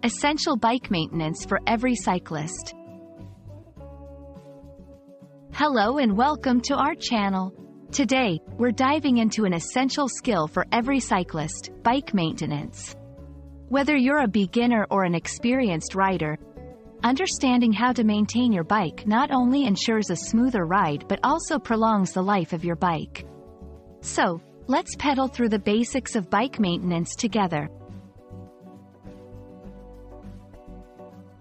Essential bike maintenance for every cyclist. Hello and welcome to our channel. Today, we're diving into an essential skill for every cyclist, bike maintenance. Whether you're a beginner or an experienced rider, understanding how to maintain your bike not only ensures a smoother ride but also prolongs the life of your bike. So, let's pedal through the basics of bike maintenance together.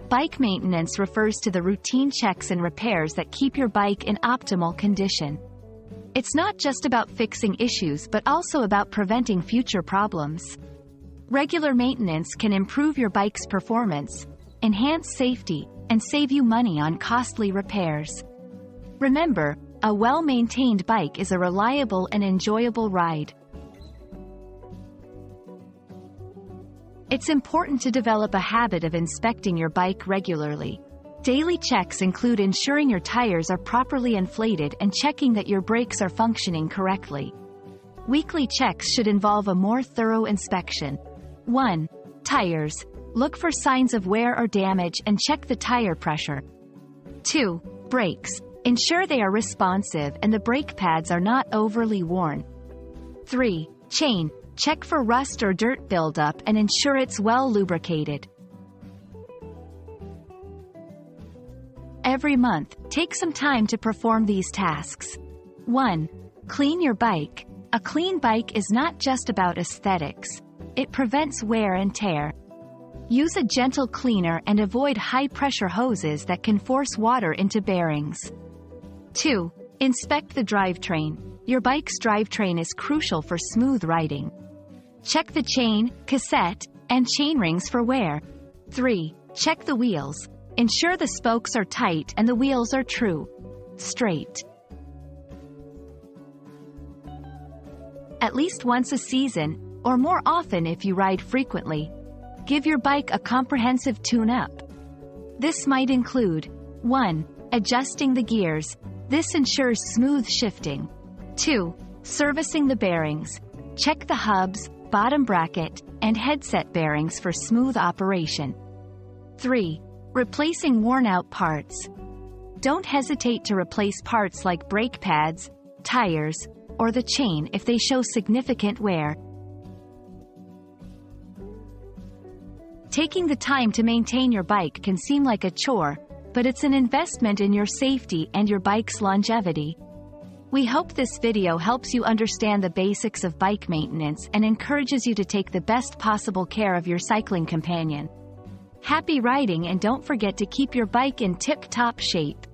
Bike maintenance refers to the routine checks and repairs that keep your bike in optimal condition. It's not just about fixing issues but also about preventing future problems. Regular maintenance can improve your bike's performance, enhance safety, and save you money on costly repairs. Remember, a well-maintained bike is a reliable and enjoyable ride. It's important to develop a habit of inspecting your bike regularly. Daily checks include ensuring your tires are properly inflated and checking that your brakes are functioning correctly. Weekly checks should involve a more thorough inspection. 1. Tires. Look for signs of wear or damage and check the tire pressure. 2. Brakes. Ensure they are responsive and the brake pads are not overly worn. 3. Chain. Check for rust or dirt buildup and ensure it's well lubricated. Every month, take some time to perform these tasks. 1. Clean your bike. A clean bike is not just about aesthetics. It prevents wear and tear. Use a gentle cleaner and avoid high-pressure hoses that can force water into bearings. 2. Inspect the drivetrain. Your bike's drivetrain is crucial for smooth riding. Check the chain, cassette, and chainrings for wear. 3. Check the wheels. Ensure the spokes are tight and the wheels are true, straight. At least once a season, or more often if you ride frequently, give your bike a comprehensive tune-up. This might include 1. Adjusting the gears. This ensures smooth shifting. 2. Servicing the bearings. Check the hubs, bottom bracket, and headset bearings for smooth operation. 3. Replacing worn-out parts. Don't hesitate to replace parts like brake pads, tires, or the chain if they show significant wear. Taking the time to maintain your bike can seem like a chore, but it's an investment in your safety and your bike's longevity. We hope this video helps you understand the basics of bike maintenance and encourages you to take the best possible care of your cycling companion. Happy riding and don't forget to keep your bike in tip-top shape.